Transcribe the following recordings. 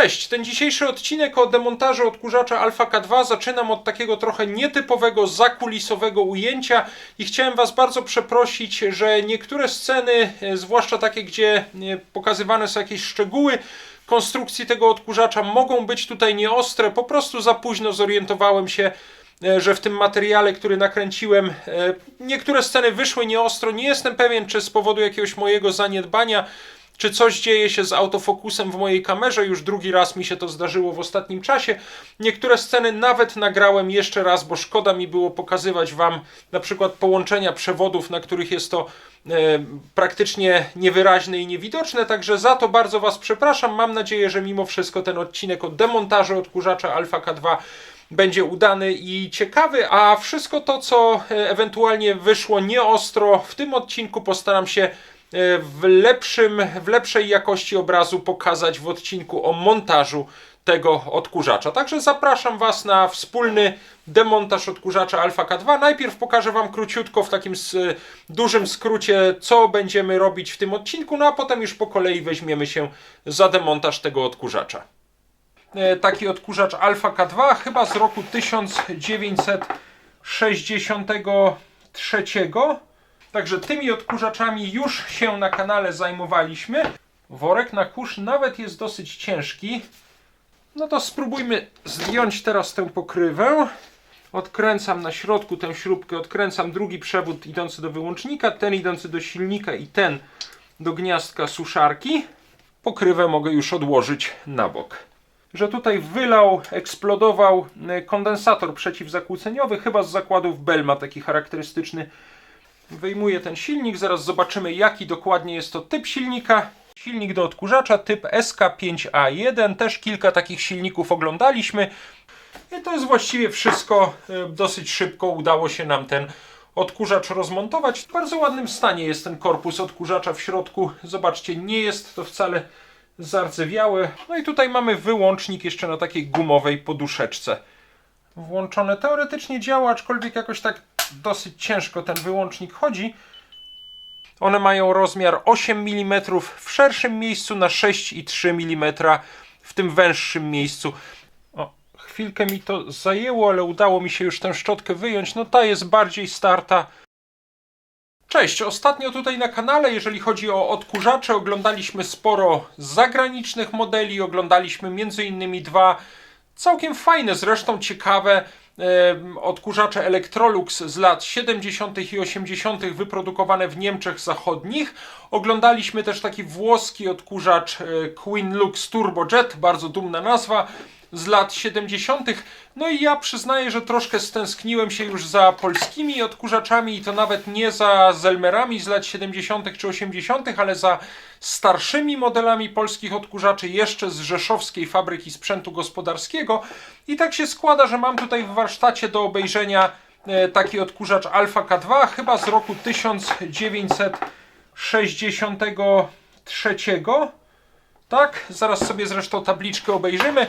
Cześć, ten dzisiejszy odcinek o demontażu odkurzacza Alpha K2 zaczynam od takiego trochę nietypowego, zakulisowego ujęcia i chciałem Was bardzo przeprosić, że niektóre sceny, zwłaszcza takie, gdzie pokazywane są jakieś szczegóły konstrukcji tego odkurzacza, mogą być tutaj nieostre. Po prostu za późno zorientowałem się, że w tym materiale, który nakręciłem, niektóre sceny wyszły nieostro. Nie jestem pewien, czy z powodu jakiegoś mojego zaniedbania, czy coś dzieje się z autofokusem w mojej kamerze. Już drugi raz mi się to zdarzyło w ostatnim czasie. Niektóre sceny nawet nagrałem jeszcze raz, bo szkoda mi było pokazywać Wam na przykład połączenia przewodów, na których jest to praktycznie niewyraźne i niewidoczne. Także za to bardzo Was przepraszam. Mam nadzieję, że mimo wszystko ten odcinek o demontażu odkurzacza Alpha K2 będzie udany i ciekawy, a wszystko to, co ewentualnie wyszło nieostro w tym odcinku, postaram się w lepszej jakości obrazu pokazać w odcinku o montażu tego odkurzacza. Także zapraszam Was na wspólny demontaż odkurzacza Alpha K2. Najpierw pokażę Wam króciutko w takim dużym skrócie, co będziemy robić w tym odcinku, no a potem już po kolei weźmiemy się za demontaż tego odkurzacza. Taki odkurzacz Alpha K2 chyba z roku 1963. Także tymi odkurzaczami już się na kanale zajmowaliśmy. Worek na kurz nawet jest dosyć ciężki. No to spróbujmy zdjąć teraz tę pokrywę. Odkręcam na środku tę śrubkę, odkręcam drugi przewód idący do wyłącznika, ten idący do silnika i ten do gniazdka suszarki. Pokrywę mogę już odłożyć na bok. Że tutaj eksplodował kondensator przeciwzakłóceniowy, chyba z zakładów Bellma, taki charakterystyczny. Wyjmuję ten silnik, zaraz zobaczymy, jaki dokładnie jest to typ silnika. Silnik do odkurzacza typ SK5A1, też kilka takich silników oglądaliśmy. I to jest właściwie wszystko. Dosyć szybko udało się nam ten odkurzacz rozmontować. W bardzo ładnym stanie jest ten korpus odkurzacza w środku. Zobaczcie, nie jest to wcale zardzewiałe. No i tutaj mamy wyłącznik jeszcze na takiej gumowej poduszeczce. Włączone teoretycznie działa, aczkolwiek jakoś tak dosyć ciężko ten wyłącznik chodzi. One mają rozmiar 8 mm w szerszym miejscu na 6,3 mm w tym węższym miejscu. O, chwilkę mi to zajęło, ale udało mi się już tę szczotkę wyjąć. No ta jest bardziej starta. Cześć, ostatnio tutaj na kanale, jeżeli chodzi o odkurzacze, oglądaliśmy sporo zagranicznych modeli. Oglądaliśmy m.in. dwa całkiem fajne, zresztą ciekawe odkurzacze Electrolux z lat 70. i 80. wyprodukowane w Niemczech Zachodnich. Oglądaliśmy też taki włoski odkurzacz Queen Lux Turbojet, bardzo dumna nazwa, z lat 70. No i ja przyznaję, że troszkę stęskniłem się już za polskimi odkurzaczami i to nawet nie za Zelmerami z lat 70. czy 80., ale za starszymi modelami polskich odkurzaczy jeszcze z rzeszowskiej fabryki sprzętu gospodarskiego. I tak się składa, że mam tutaj w warsztacie do obejrzenia taki odkurzacz Alpha K2, chyba z roku 1963. Tak, zaraz sobie zresztą tabliczkę obejrzymy.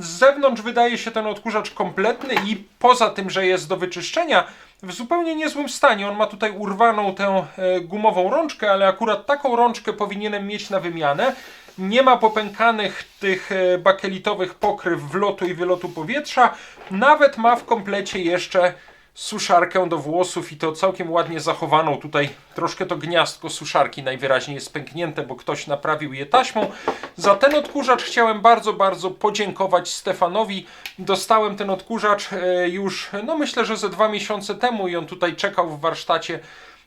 Z zewnątrz wydaje się ten odkurzacz kompletny i poza tym, że jest do wyczyszczenia, w zupełnie niezłym stanie. On ma tutaj urwaną tę gumową rączkę, ale akurat taką rączkę powinienem mieć na wymianę. Nie ma popękanych tych bakelitowych pokryw wlotu i wylotu powietrza. Nawet ma w komplecie jeszcze suszarkę do włosów i to całkiem ładnie zachowaną. Tutaj troszkę to gniazdko suszarki najwyraźniej jest pęknięte, bo ktoś naprawił je taśmą. Za ten odkurzacz chciałem bardzo podziękować Stefanowi. Dostałem ten odkurzacz już, no myślę, że ze 2 miesiące temu i on tutaj czekał w warsztacie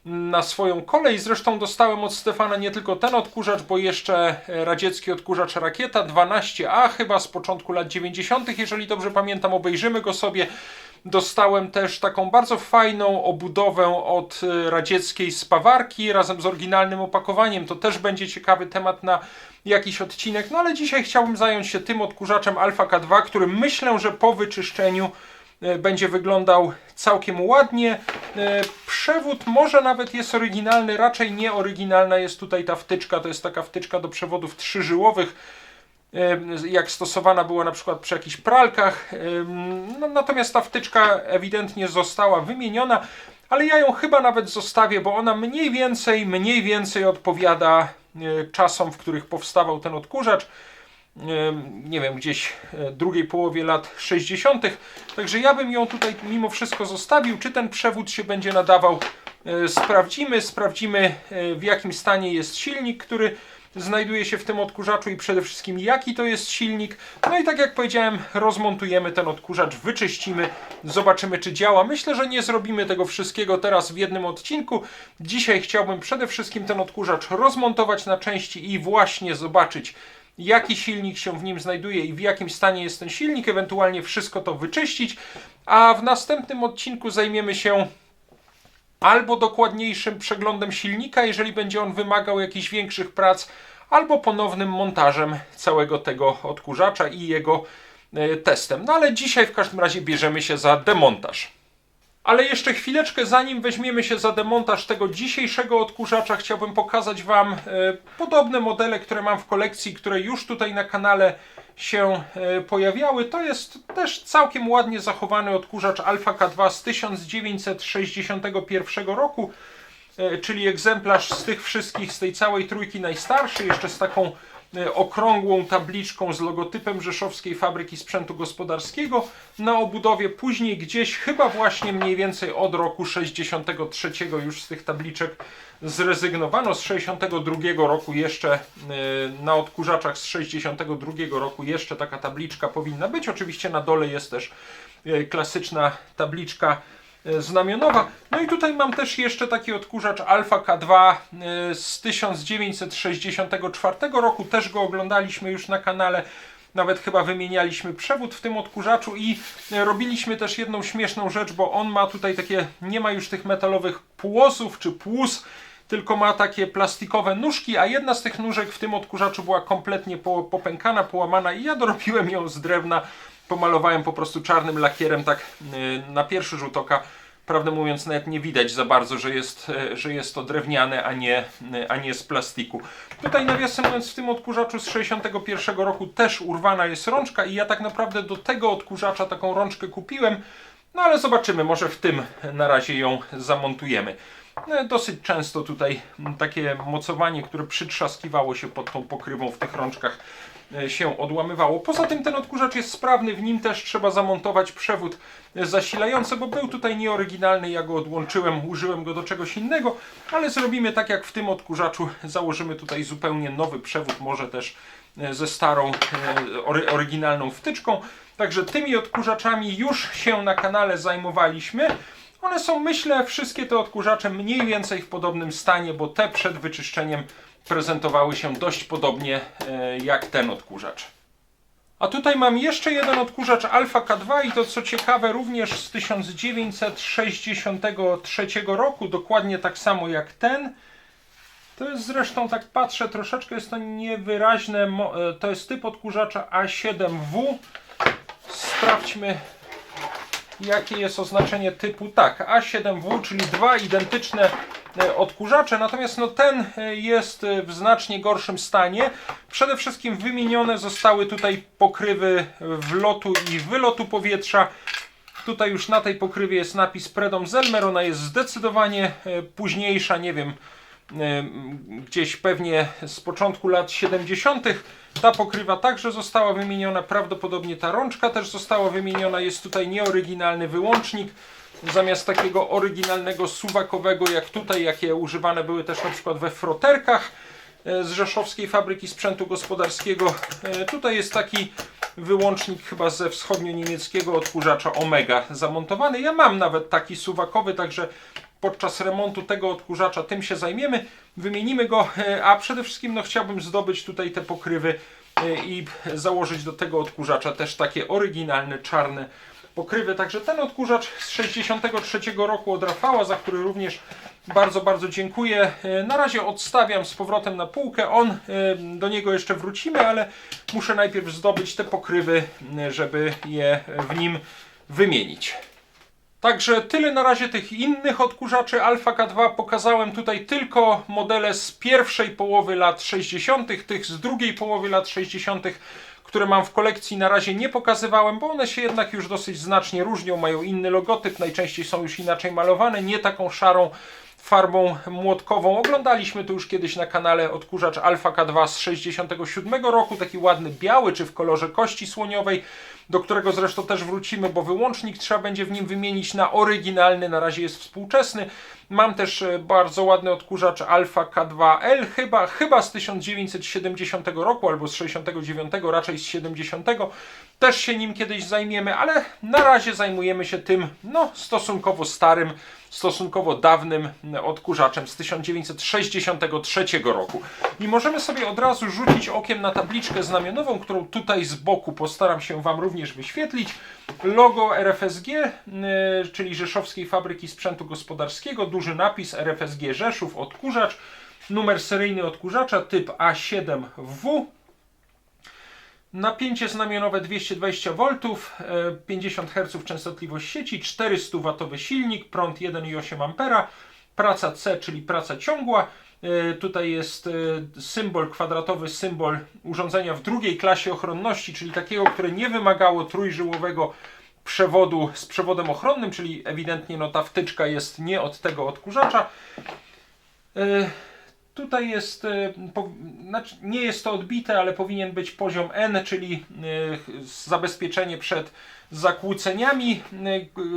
na swoją kolej. Zresztą dostałem od Stefana nie tylko ten odkurzacz, bo jeszcze radziecki odkurzacz Rakieta 12A, chyba z początku lat 90., jeżeli dobrze pamiętam, obejrzymy go sobie. Dostałem też taką bardzo fajną obudowę od radzieckiej spawarki razem z oryginalnym opakowaniem. To też będzie ciekawy temat na jakiś odcinek. No ale dzisiaj chciałbym zająć się tym odkurzaczem Alpha K2, który myślę, że po wyczyszczeniu będzie wyglądał całkiem ładnie. Przewód może nawet jest oryginalny, raczej nie oryginalna jest tutaj ta wtyczka. To jest taka wtyczka do przewodów trzyżyłowych, jak stosowana była na przykład przy jakichś pralkach. No, natomiast ta wtyczka ewidentnie została wymieniona, ale ja ją chyba nawet zostawię, bo ona mniej więcej odpowiada czasom, w których powstawał ten odkurzacz. nie wiem, gdzieś drugiej połowie lat 60. Także ja bym ją tutaj mimo wszystko zostawił. Czy ten przewód się będzie nadawał? Sprawdzimy w jakim stanie jest silnik, który znajduje się w tym odkurzaczu i przede wszystkim jaki to jest silnik. No i tak jak powiedziałem, rozmontujemy ten odkurzacz, wyczyścimy, zobaczymy czy działa. Myślę, że nie zrobimy tego wszystkiego teraz w jednym odcinku. Dzisiaj chciałbym przede wszystkim ten odkurzacz rozmontować na części i właśnie zobaczyć, jaki silnik się w nim znajduje i w jakim stanie jest ten silnik, ewentualnie wszystko to wyczyścić, a w następnym odcinku zajmiemy się albo dokładniejszym przeglądem silnika, jeżeli będzie on wymagał jakichś większych prac, albo ponownym montażem całego tego odkurzacza i jego testem. No ale dzisiaj w każdym razie bierzemy się za demontaż. Ale jeszcze chwileczkę, zanim weźmiemy się za demontaż tego dzisiejszego odkurzacza, chciałbym pokazać Wam podobne modele, które mam w kolekcji, które już tutaj na kanale się pojawiały. To jest też całkiem ładnie zachowany odkurzacz Alpha K2 z 1961 roku, czyli egzemplarz z tych wszystkich, z tej całej trójki najstarszy, jeszcze z taką okrągłą tabliczką z logotypem Rzeszowskiej Fabryki Sprzętu Gospodarskiego na obudowie. Później gdzieś chyba właśnie mniej więcej od roku 63 już z tych tabliczek zrezygnowano. Z 62 roku jeszcze na odkurzaczach z 62 roku jeszcze taka tabliczka powinna być. Oczywiście na dole jest też klasyczna tabliczka znamionowa. No i tutaj mam też jeszcze taki odkurzacz Alpha K2 z 1964 roku. Też go oglądaliśmy już na kanale. Nawet chyba wymienialiśmy przewód w tym odkurzaczu i robiliśmy też jedną śmieszną rzecz, bo on ma tutaj takie, nie ma już tych metalowych płosów czy płus, tylko ma takie plastikowe nóżki, a jedna z tych nóżek w tym odkurzaczu była kompletnie popękana, połamana i ja dorobiłem ją z drewna. Pomalowałem po prostu czarnym lakierem, tak na pierwszy rzut oka, prawdę mówiąc, nawet nie widać za bardzo, że jest to drewniane, a nie z plastiku. Tutaj nawiasem mówiąc, w tym odkurzaczu z 61 roku też urwana jest rączka i ja tak naprawdę do tego odkurzacza taką rączkę kupiłem, no ale zobaczymy, może w tym na razie ją zamontujemy. Dosyć często tutaj takie mocowanie, które przytrzaskiwało się pod tą pokrywą w tych rączkach, się odłamywało. Poza tym ten odkurzacz jest sprawny, w nim też trzeba zamontować przewód zasilający, bo był tutaj nieoryginalny, ja go odłączyłem, użyłem go do czegoś innego, ale zrobimy tak jak w tym odkurzaczu, założymy tutaj zupełnie nowy przewód, może też ze starą, oryginalną wtyczką. Także tymi odkurzaczami już się na kanale zajmowaliśmy. One są, myślę, wszystkie te odkurzacze mniej więcej w podobnym stanie, bo te przed wyczyszczeniem prezentowały się dość podobnie jak ten odkurzacz. A tutaj mam jeszcze jeden odkurzacz Alpha K2 i to co ciekawe również z 1963 roku, dokładnie tak samo jak ten. To jest zresztą, tak patrzę, troszeczkę jest to niewyraźne, to jest typ odkurzacza A7W. Sprawdźmy, jakie jest oznaczenie typu. Tak, A7W, czyli dwa identyczne odkurzacze, natomiast no, ten jest w znacznie gorszym stanie. Przede wszystkim wymienione zostały tutaj pokrywy wlotu i wylotu powietrza. Tutaj już na tej pokrywie jest napis Predom Zelmer, ona jest zdecydowanie późniejsza, nie wiem, gdzieś pewnie z początku lat 70. Ta pokrywa także została wymieniona, prawdopodobnie ta rączka też została wymieniona, jest tutaj nieoryginalny wyłącznik. Zamiast takiego oryginalnego suwakowego jak tutaj, jakie używane były też na przykład we froterkach z Rzeszowskiej Fabryki Sprzętu Gospodarskiego, tutaj jest taki wyłącznik chyba ze wschodnio-niemieckiego odkurzacza Omega zamontowany. Ja mam nawet taki suwakowy, także podczas remontu tego odkurzacza tym się zajmiemy, wymienimy go, a przede wszystkim no, chciałbym zdobyć tutaj te pokrywy i założyć do tego odkurzacza też takie oryginalne czarne pokrywy. Także ten odkurzacz z 63 roku od Rafała, za który również bardzo, bardzo dziękuję. Na razie odstawiam z powrotem na półkę. Do niego jeszcze wrócimy, ale muszę najpierw zdobyć te pokrywy, żeby je w nim wymienić. Także tyle na razie tych innych odkurzaczy Alpha K2. Pokazałem tutaj tylko modele z pierwszej połowy lat 60., tych z drugiej połowy lat 60., które mam w kolekcji, na razie nie pokazywałem, bo one się jednak już dosyć znacznie różnią, mają inny logotyp, najczęściej są już inaczej malowane, nie taką szarą farbą młotkową. Oglądaliśmy tu już kiedyś na kanale odkurzacz Alpha K2 z 67 roku, taki ładny biały, czy w kolorze kości słoniowej, do którego zresztą też wrócimy, bo wyłącznik trzeba będzie w nim wymienić na oryginalny, na razie jest współczesny. Mam też bardzo ładny odkurzacz Alpha K2L, chyba z 1970 roku albo z 69, raczej z 70. Też się nim kiedyś zajmiemy, ale na razie zajmujemy się tym stosunkowo starym, stosunkowo dawnym odkurzaczem z 1963 roku. I możemy sobie od razu rzucić okiem na tabliczkę znamionową, którą tutaj z boku postaram się Wam również wyświetlić. Logo RFSG, czyli Rzeszowskiej Fabryki Sprzętu Gospodarskiego, duży napis RFSG Rzeszów, odkurzacz, numer seryjny odkurzacza typ A7W. Napięcie znamionowe 220 V, 50 Hz częstotliwość sieci, 400 W silnik, prąd 1,8 A, praca C, czyli praca ciągła. Tutaj jest symbol, kwadratowy symbol urządzenia w drugiej klasie ochronności, czyli takiego, które nie wymagało trójżyłowego przewodu z przewodem ochronnym, czyli ewidentnie ta wtyczka jest nie od tego odkurzacza. Tutaj jest, nie jest to odbite, ale powinien być poziom N, czyli zabezpieczenie przed zakłóceniami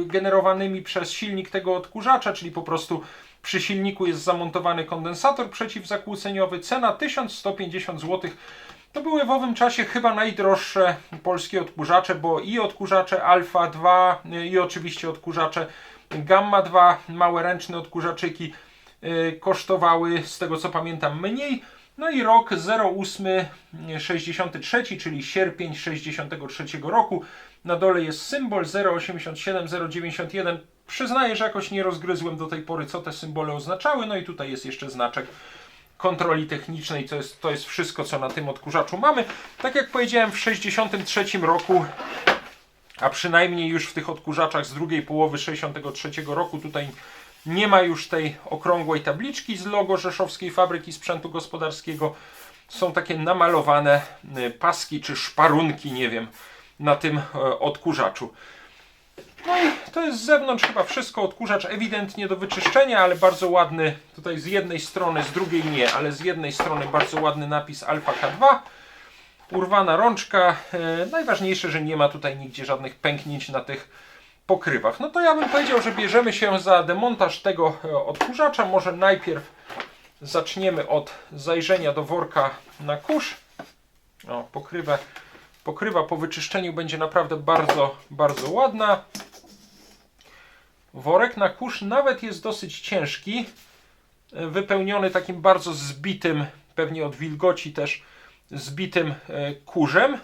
generowanymi przez silnik tego odkurzacza, czyli po prostu przy silniku jest zamontowany kondensator przeciwzakłóceniowy. Cena 1150 zł. To były w owym czasie chyba najdroższe polskie odkurzacze, bo i odkurzacze Alpha 2, i oczywiście odkurzacze Gamma 2, małe ręczne odkurzaczyki, kosztowały, z tego co pamiętam, mniej. No i rok 0863, czyli sierpień 63 roku. Na dole jest symbol 087, 091. Przyznaję, że jakoś nie rozgryzłem do tej pory, co te symbole oznaczały. No i tutaj jest jeszcze znaczek kontroli technicznej. To jest wszystko, co na tym odkurzaczu mamy. Tak jak powiedziałem, w 63 roku, a przynajmniej już w tych odkurzaczach z drugiej połowy 63 roku, tutaj nie ma już tej okrągłej tabliczki z logo Rzeszowskiej Fabryki Sprzętu Gospodarskiego. Są takie namalowane paski czy szparunki, nie wiem, na tym odkurzaczu. No i to jest z zewnątrz chyba wszystko. Odkurzacz ewidentnie do wyczyszczenia, ale bardzo ładny. Tutaj z jednej strony, z drugiej nie, ale z jednej strony bardzo ładny napis Alpha K2. Urwana rączka. Najważniejsze, że nie ma tutaj nigdzie żadnych pęknięć na tych pokrywach. No to ja bym powiedział, że bierzemy się za demontaż tego odkurzacza. Może najpierw zaczniemy od zajrzenia do worka na kurz. O, pokrywa po wyczyszczeniu będzie naprawdę bardzo, bardzo ładna. Worek na kurz nawet jest dosyć ciężki. Wypełniony takim bardzo zbitym, pewnie od wilgoci też zbitym kurzem.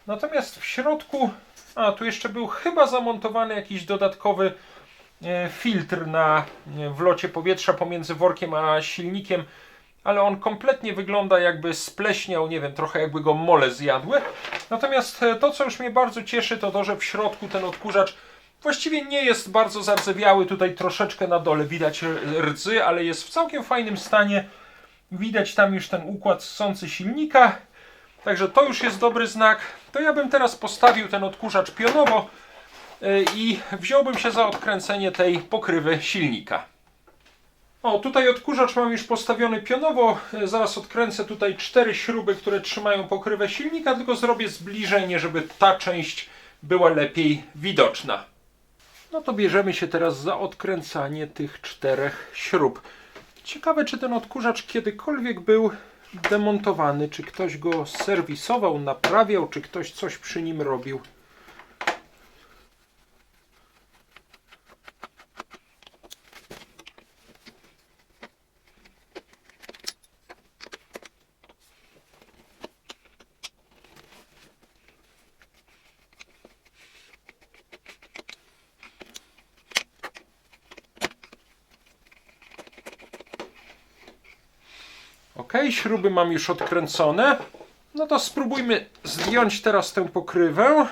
Natomiast w środku, tu jeszcze był chyba zamontowany jakiś dodatkowy filtr na wlocie powietrza pomiędzy workiem a silnikiem, ale on kompletnie wygląda jakby spleśniał, nie wiem, trochę jakby go mole zjadły. Natomiast to, co już mnie bardzo cieszy, to to, że w środku ten odkurzacz właściwie nie jest bardzo zardzewiały. Tutaj troszeczkę na dole widać rdzy, ale jest w całkiem fajnym stanie. Widać tam już ten układ ssący silnika. Także to już jest dobry znak. To ja bym teraz postawił ten odkurzacz pionowo i wziąłbym się za odkręcenie tej pokrywy silnika. O, tutaj odkurzacz mam już postawiony pionowo. Zaraz odkręcę tutaj 4 śruby, które trzymają pokrywę silnika, tylko zrobię zbliżenie, żeby ta część była lepiej widoczna. No to bierzemy się teraz za odkręcanie tych 4 śrub. Ciekawe, czy ten odkurzacz kiedykolwiek był demontowany, czy ktoś go serwisował, naprawiał, czy ktoś coś przy nim robił. Ok, śruby mam już odkręcone. No to spróbujmy zdjąć teraz tę pokrywę.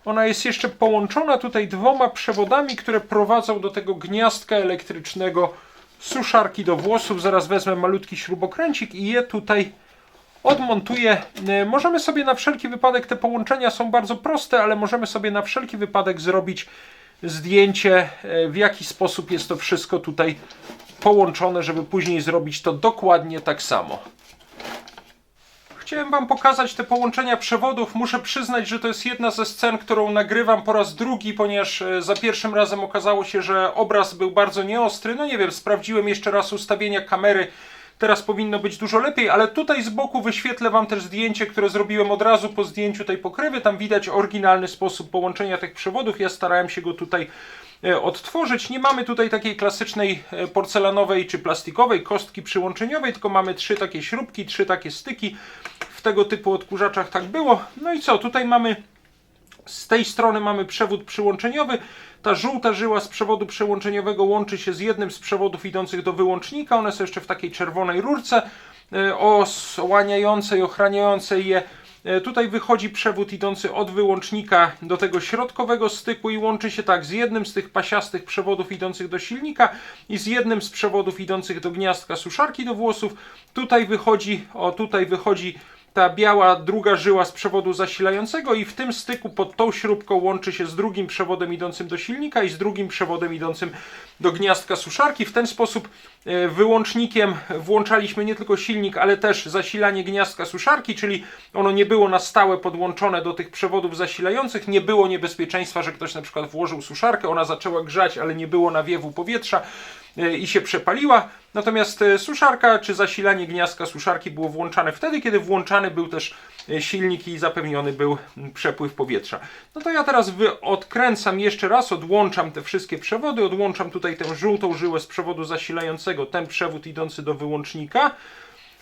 Ona jest jeszcze połączona tutaj 2 przewodami, które prowadzą do tego gniazdka elektrycznego suszarki do włosów. Zaraz wezmę malutki śrubokręcik i je tutaj odmontuję. Możemy sobie na wszelki wypadek, te połączenia są bardzo proste, ale możemy sobie na wszelki wypadek zrobić zdjęcie, w jaki sposób jest to wszystko tutaj połączone, żeby później zrobić to dokładnie tak samo. Chciałem wam pokazać te połączenia przewodów. Muszę przyznać, że to jest jedna ze scen, którą nagrywam po raz drugi, ponieważ za pierwszym razem okazało się, że obraz był bardzo nieostry. No nie wiem, sprawdziłem jeszcze raz ustawienia kamery. Teraz powinno być dużo lepiej, ale tutaj z boku wyświetlę wam też zdjęcie, które zrobiłem od razu po zdjęciu tej pokrywy. Tam widać oryginalny sposób połączenia tych przewodów. Ja starałem się go tutaj odtworzyć. Nie mamy tutaj takiej klasycznej porcelanowej czy plastikowej kostki przyłączeniowej, tylko mamy 3 takie śrubki, 3 takie styki. W tego typu odkurzaczach tak było. No i co? Tutaj mamy, z tej strony mamy przewód przyłączeniowy. Ta żółta żyła z przewodu przyłączeniowego łączy się z jednym z przewodów idących do wyłącznika. One są jeszcze w takiej czerwonej rurce osłaniającej, ochraniającej je. Tutaj wychodzi przewód idący od wyłącznika do tego środkowego styku i łączy się tak z jednym z tych pasiastych przewodów idących do silnika i z jednym z przewodów idących do gniazdka suszarki do włosów. Tutaj wychodzi ta biała druga żyła z przewodu zasilającego i w tym styku pod tą śrubką łączy się z drugim przewodem idącym do silnika i z drugim przewodem idącym do gniazdka suszarki. W ten sposób wyłącznikiem włączaliśmy nie tylko silnik, ale też zasilanie gniazdka suszarki, czyli ono nie było na stałe podłączone do tych przewodów zasilających, nie było niebezpieczeństwa, że ktoś na przykład włożył suszarkę, ona zaczęła grzać, ale nie było nawiewu powietrza i się przepaliła. Natomiast suszarka czy zasilanie gniazdka suszarki było włączane wtedy, kiedy włączany był też silnik i zapewniony był przepływ powietrza. No to ja teraz odkręcam jeszcze raz, odłączam te wszystkie przewody, odłączam tutaj tę żółtą żyłę z przewodu zasilającego, ten przewód idący do wyłącznika.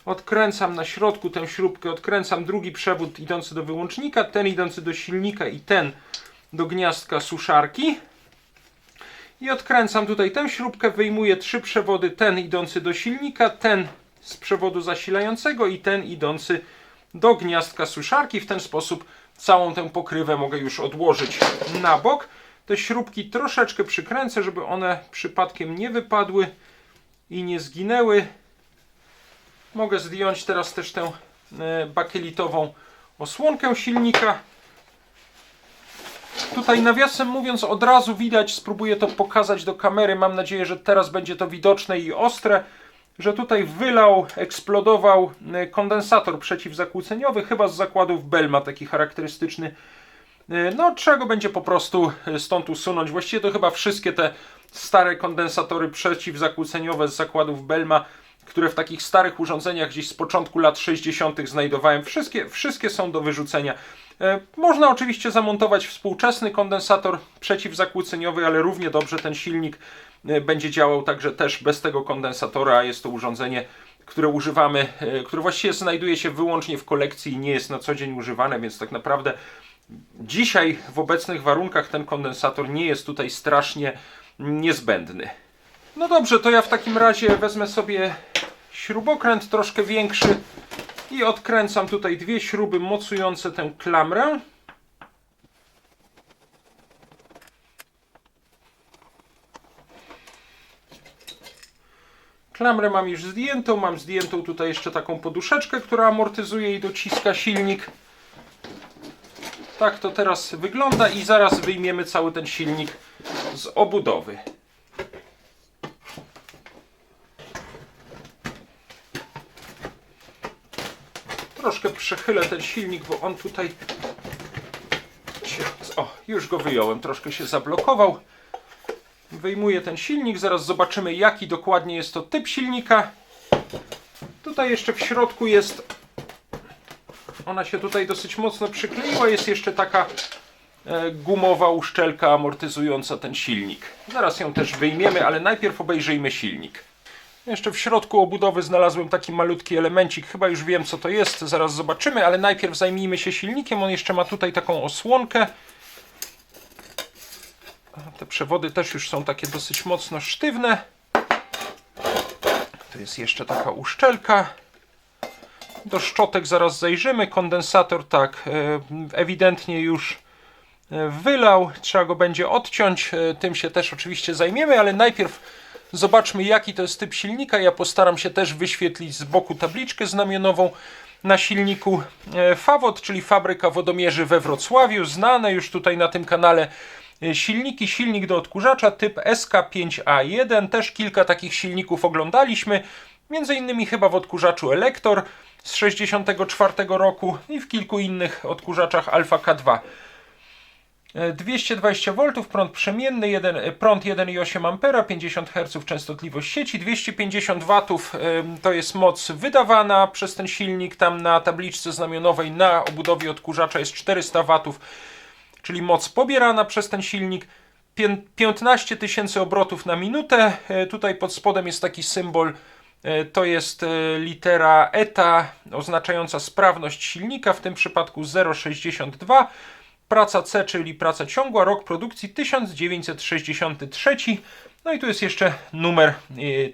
Odkręcam na środku tę śrubkę, odkręcam drugi przewód idący do wyłącznika, ten idący do silnika i ten do gniazdka suszarki. I odkręcam tutaj tę śrubkę, wyjmuję 3 przewody, ten idący do silnika, ten z przewodu zasilającego i ten idący do gniazdka suszarki. W ten sposób całą tę pokrywę mogę już odłożyć na bok. Te śrubki troszeczkę przykręcę, żeby one przypadkiem nie wypadły i nie zginęły. Mogę zdjąć teraz też tę bakelitową osłonkę silnika. Tutaj nawiasem mówiąc od razu widać, spróbuję to pokazać do kamery, mam nadzieję, że teraz będzie to widoczne i ostre, że tutaj eksplodował kondensator przeciwzakłóceniowy, chyba z zakładów Bellma, taki charakterystyczny. No trzeba go będzie po prostu stąd usunąć. Właściwie to chyba wszystkie te stare kondensatory przeciwzakłóceniowe z zakładów Bellma, które w takich starych urządzeniach gdzieś z początku lat 60. znajdowałem, wszystkie są do wyrzucenia. Można oczywiście zamontować współczesny kondensator przeciwzakłóceniowy, ale równie dobrze ten silnik będzie działał także też bez tego kondensatora. Jest to urządzenie, które używamy, które właściwie znajduje się wyłącznie w kolekcji i nie jest na co dzień używane, więc tak naprawdę dzisiaj w obecnych warunkach ten kondensator nie jest tutaj strasznie niezbędny. No dobrze, to ja w takim razie wezmę sobie śrubokręt troszkę większy i odkręcam tutaj 2 śruby mocujące tę klamrę. Klamrę mam już zdjętą, mam zdjętą tutaj jeszcze taką poduszeczkę, która amortyzuje i dociska silnik. Tak to teraz wygląda i zaraz wyjmiemy cały ten silnik z obudowy. Troszkę przechylę ten silnik, bo on tutaj się... O, już go wyjąłem, troszkę się zablokował. Wyjmuję ten silnik, zaraz zobaczymy, jaki dokładnie jest to typ silnika. Tutaj jeszcze w środku jest... Ona się tutaj dosyć mocno przykleiła, jest jeszcze taka gumowa uszczelka amortyzująca ten silnik. Zaraz ją też wyjmiemy, ale najpierw obejrzyjmy silnik. Jeszcze w środku obudowy znalazłem taki malutki elemencik, chyba już wiem co to jest, zaraz zobaczymy, ale najpierw zajmijmy się silnikiem. On jeszcze ma tutaj taką osłonkę. Te przewody też już są takie dosyć mocno sztywne. Tu jest jeszcze taka uszczelka. Do szczotek zaraz zajrzymy. Kondensator tak ewidentnie już wylał. Trzeba go będzie odciąć. Tym się też oczywiście zajmiemy, ale najpierw zobaczmy, jaki to jest typ silnika. Ja postaram się też wyświetlić z boku tabliczkę znamionową na silniku. Fawot, czyli fabryka wodomierzy we Wrocławiu, znane już tutaj na tym kanale silniki. Silnik do odkurzacza typ SK5A1. Też kilka takich silników oglądaliśmy. Między innymi chyba w odkurzaczu Elektor z 64 roku i w kilku innych odkurzaczach Alpha K2. 220 V, prąd przemienny, prąd 1,8 A, 50 Hz częstotliwość sieci, 250 W to jest moc wydawana przez ten silnik. Tam na tabliczce znamionowej na obudowie odkurzacza jest 400 W, czyli moc pobierana przez ten silnik. 15 000 obrotów na minutę. Tutaj pod spodem jest taki symbol, to jest litera ETA oznaczająca sprawność silnika, w tym przypadku 0,62. Praca C, czyli praca ciągła, rok produkcji 1963. No i tu jest jeszcze numer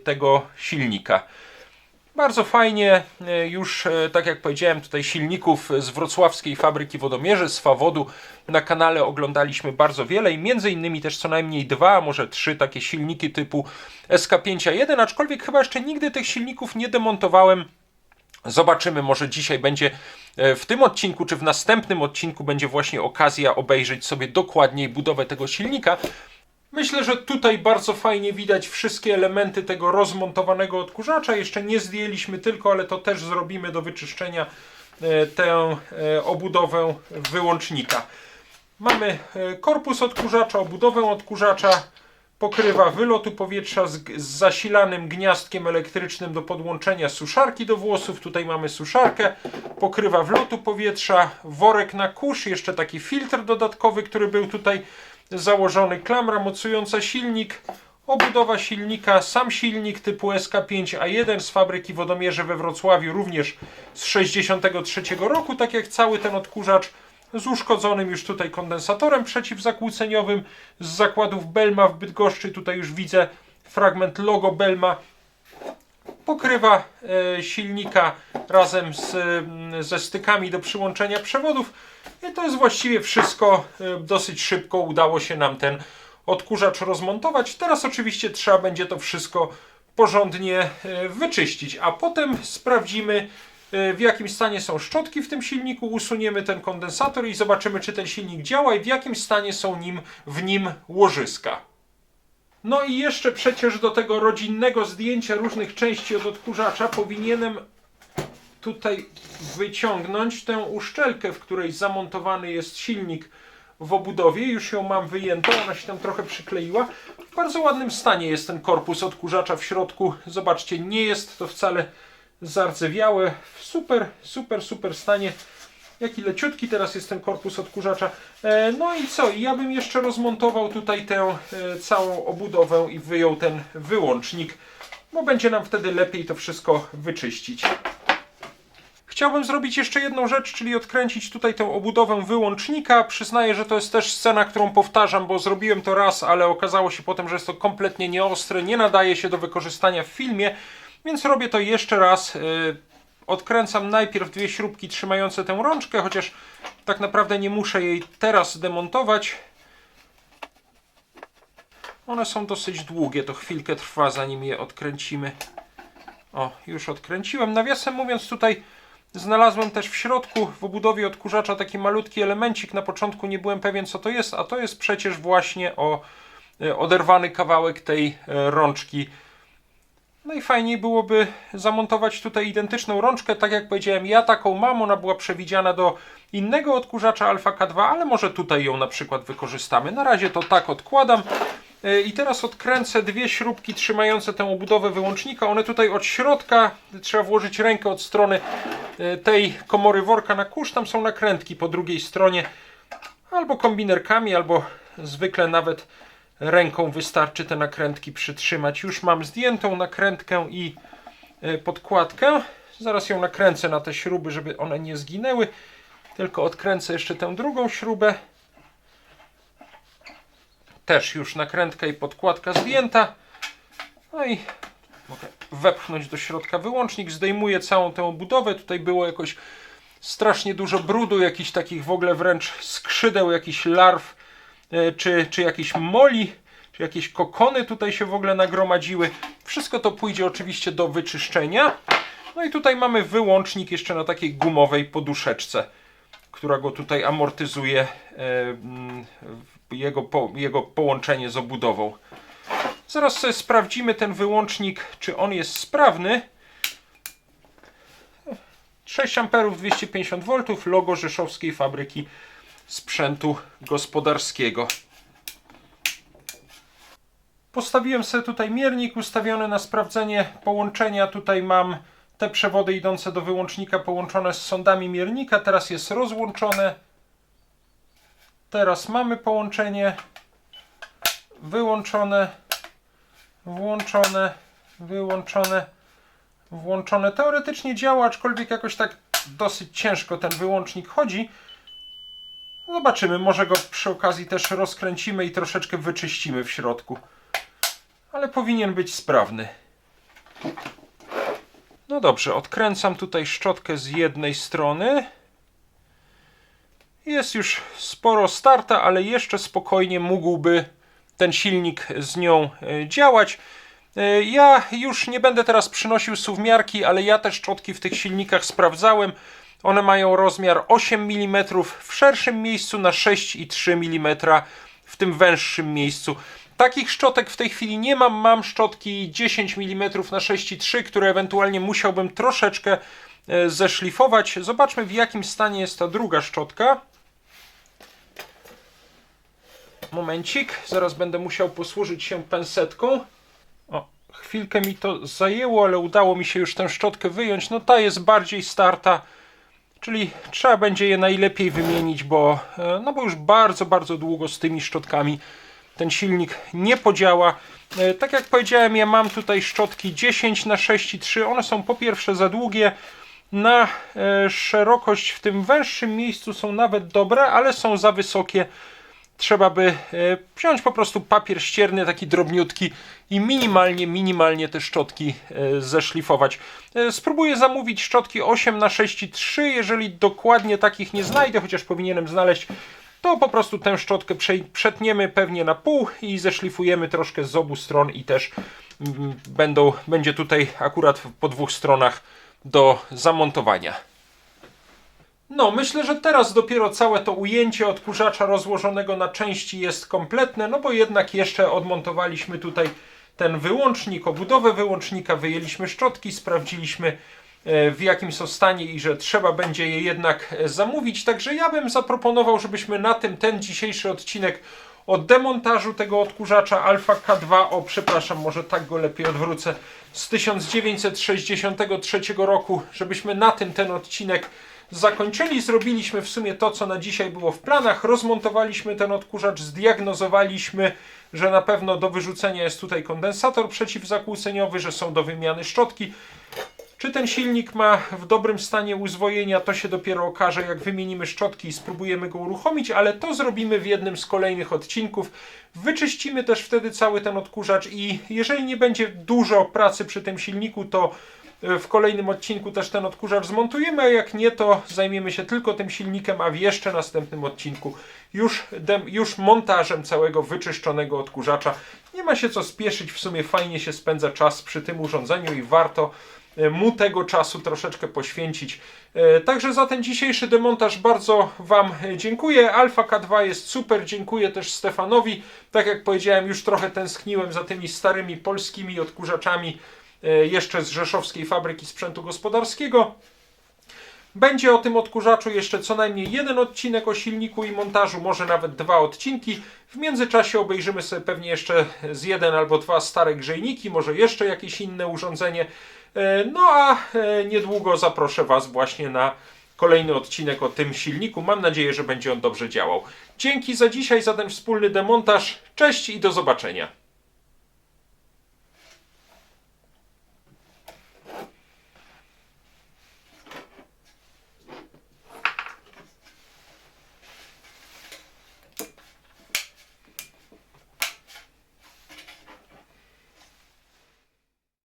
tego silnika. Bardzo fajnie, już tak jak powiedziałem, tutaj silników z wrocławskiej fabryki wodomierzy, z Fawodu na kanale oglądaliśmy bardzo wiele i między innymi też co najmniej 2, a może 3 takie silniki typu SK5A1, aczkolwiek chyba jeszcze nigdy tych silników nie demontowałem. Zobaczymy, może dzisiaj będzie w tym odcinku, czy w następnym odcinku będzie właśnie okazja obejrzeć sobie dokładniej budowę tego silnika. Myślę, że tutaj bardzo fajnie widać wszystkie elementy tego rozmontowanego odkurzacza. Jeszcze nie zdjęliśmy tylko, ale to też zrobimy do wyczyszczenia tę obudowę wyłącznika. Mamy korpus odkurzacza, obudowę odkurzacza. Pokrywa wylotu powietrza z zasilanym gniazdkiem elektrycznym do podłączenia suszarki do włosów. Tutaj mamy suszarkę. Pokrywa wlotu powietrza, worek na kurz, jeszcze taki filtr dodatkowy, który był tutaj założony, klamra mocująca silnik, obudowa silnika, sam silnik typu SK5A1 z fabryki wodomierzy we Wrocławiu, również z 63 roku, tak jak cały ten odkurzacz, z uszkodzonym już tutaj kondensatorem przeciwzakłóceniowym z zakładów Belma w Bydgoszczy. Tutaj już widzę fragment logo Belma. Pokrywa silnika razem ze stykami do przyłączenia przewodów. I to jest właściwie wszystko. Dosyć szybko udało się nam ten odkurzacz rozmontować. Teraz oczywiście trzeba będzie to wszystko porządnie wyczyścić, a potem sprawdzimy, w jakim stanie są szczotki w tym silniku, usuniemy ten kondensator i zobaczymy, czy ten silnik działa i w jakim stanie są w nim łożyska. No i jeszcze przecież do tego rodzinnego zdjęcia różnych części od odkurzacza powinienem tutaj wyciągnąć tę uszczelkę, w której zamontowany jest silnik w obudowie. Już ją mam wyjętą, ona się tam trochę przykleiła. W bardzo ładnym stanie jest ten korpus odkurzacza w środku. Zobaczcie, nie jest to wcale zardzewiałe. W super stanie. Jaki leciutki teraz jest ten korpus odkurzacza. No i co? Ja bym jeszcze rozmontował tutaj tę całą obudowę i wyjął ten wyłącznik, bo będzie nam wtedy lepiej to wszystko wyczyścić. Chciałbym zrobić jeszcze jedną rzecz, czyli odkręcić tutaj tę obudowę wyłącznika. Przyznaję, że to jest też scena, którą powtarzam, bo zrobiłem to raz, ale okazało się potem, że jest to kompletnie nieostre, nie nadaje się do wykorzystania w filmie, więc robię to jeszcze raz. Odkręcam najpierw dwie śrubki trzymające tę rączkę, chociaż tak naprawdę nie muszę jej teraz demontować. One są dosyć długie, to chwilkę trwa, zanim je odkręcimy. O, już odkręciłem. Nawiasem mówiąc, tutaj znalazłem też w środku w obudowie odkurzacza taki malutki elemencik. Na początku nie byłem pewien, co to jest, a to jest przecież właśnie oderwany kawałek tej rączki. Najfajniej byłoby zamontować tutaj identyczną rączkę. Tak jak powiedziałem, ja taką mam, ona była przewidziana do innego odkurzacza Alpha K2, ale może tutaj ją na przykład wykorzystamy. Na razie to tak odkładam. I teraz odkręcę dwie śrubki trzymające tę obudowę wyłącznika. One tutaj od środka, trzeba włożyć rękę od strony tej komory worka na kurz. Tam są nakrętki po drugiej stronie. Albo kombinerkami, albo zwykle nawet ręką wystarczy te nakrętki przytrzymać. Już mam zdjętą nakrętkę i podkładkę. Zaraz ją nakręcę na te śruby, żeby one nie zginęły. Tylko odkręcę jeszcze tę drugą śrubę. Też już nakrętka i podkładka zdjęta. No i mogę wepchnąć do środka wyłącznik. Zdejmuję całą tę obudowę. Tutaj było jakoś strasznie dużo brudu, jakichś takich w ogóle wręcz skrzydeł, jakichś larw, czy jakichś moli, czy jakieś kokony tutaj się w ogóle nagromadziły. Wszystko to pójdzie oczywiście do wyczyszczenia. No i tutaj mamy wyłącznik jeszcze na takiej gumowej poduszeczce, która go tutaj amortyzuje, jego połączenie z obudową. Zaraz sobie sprawdzimy ten wyłącznik, czy on jest sprawny. 6 A 250 V, logo Rzeszowskiej Fabryki Sprzętu Gospodarskiego. Postawiłem sobie tutaj miernik ustawiony na sprawdzenie połączenia. Tutaj mam te przewody idące do wyłącznika połączone z sondami miernika. Teraz jest rozłączone. Teraz mamy połączenie. Wyłączone. Włączone. Wyłączone. Włączone. Teoretycznie działa, aczkolwiek jakoś tak dosyć ciężko ten wyłącznik chodzi. Zobaczymy, może go przy okazji też rozkręcimy i troszeczkę wyczyścimy w środku. Ale powinien być sprawny. No dobrze, odkręcam tutaj szczotkę z jednej strony. Jest już sporo starta, ale jeszcze spokojnie mógłby ten silnik z nią działać. Ja już nie będę teraz przynosił suwmiarki, ale ja te szczotki w tych silnikach sprawdzałem. One mają rozmiar 8 mm w szerszym miejscu na 6,3 mm w tym węższym miejscu. Takich szczotek w tej chwili nie mam. Mam szczotki 10 mm na 6,3, które ewentualnie musiałbym troszeczkę zeszlifować. Zobaczmy, w jakim stanie jest ta druga szczotka. Momencik, zaraz będę musiał posłużyć się pensetką. O, chwilkę mi to zajęło, ale udało mi się już tę szczotkę wyjąć. No ta jest bardziej starta, czyli trzeba będzie je najlepiej wymienić, bo już bardzo, bardzo długo z tymi szczotkami ten silnik nie podziała. Tak jak powiedziałem, ja mam tutaj szczotki 10 na 6,3. One są po pierwsze za długie. Na szerokość w tym węższym miejscu są nawet dobre, ale są za wysokie. Trzeba by wziąć po prostu papier ścierny, taki drobniutki i minimalnie te szczotki zeszlifować. Spróbuję zamówić szczotki 8 na 6,3. Jeżeli dokładnie takich nie znajdę, chociaż powinienem znaleźć, to po prostu tę szczotkę przetniemy pewnie na pół i zeszlifujemy troszkę z obu stron i też będzie tutaj akurat po dwóch stronach do zamontowania. No, myślę, że teraz dopiero całe to ujęcie odkurzacza rozłożonego na części jest kompletne, no bo jednak jeszcze odmontowaliśmy tutaj ten wyłącznik, obudowę wyłącznika, wyjęliśmy szczotki, sprawdziliśmy w jakim są stanie i że trzeba będzie je jednak zamówić. Także ja bym zaproponował, żebyśmy na tym ten dzisiejszy odcinek o demontażu tego odkurzacza Alpha K2, przepraszam, może tak go lepiej odwrócę, z 1963 roku, żebyśmy na tym ten odcinek zakończyli. Zrobiliśmy w sumie to, co na dzisiaj było w planach. Rozmontowaliśmy ten odkurzacz, zdiagnozowaliśmy, że na pewno do wyrzucenia jest tutaj kondensator przeciwzakłóceniowy, że są do wymiany szczotki. Czy ten silnik ma w dobrym stanie uzwojenia, to się dopiero okaże, jak wymienimy szczotki i spróbujemy go uruchomić, ale to zrobimy w jednym z kolejnych odcinków. Wyczyścimy też wtedy cały ten odkurzacz i jeżeli nie będzie dużo pracy przy tym silniku, to w kolejnym odcinku też ten odkurzacz zmontujemy, a jak nie, to zajmiemy się tylko tym silnikiem, a w jeszcze następnym odcinku już montażem całego wyczyszczonego odkurzacza. Nie ma się co spieszyć, w sumie fajnie się spędza czas przy tym urządzeniu i warto mu tego czasu troszeczkę poświęcić. Także za ten dzisiejszy demontaż bardzo Wam dziękuję. Alpha K2 jest super, dziękuję też Stefanowi. Tak jak powiedziałem, już trochę tęskniłem za tymi starymi polskimi odkurzaczami jeszcze z Rzeszowskiej Fabryki Sprzętu Gospodarskiego. Będzie o tym odkurzaczu jeszcze co najmniej jeden odcinek o silniku i montażu, może nawet 2 odcinki. W międzyczasie obejrzymy sobie pewnie jeszcze z 1 albo 2 stare grzejniki, może jeszcze jakieś inne urządzenie. No a niedługo zaproszę Was właśnie na kolejny odcinek o tym silniku. Mam nadzieję, że będzie on dobrze działał. Dzięki za dzisiaj, za ten wspólny demontaż. Cześć i do zobaczenia.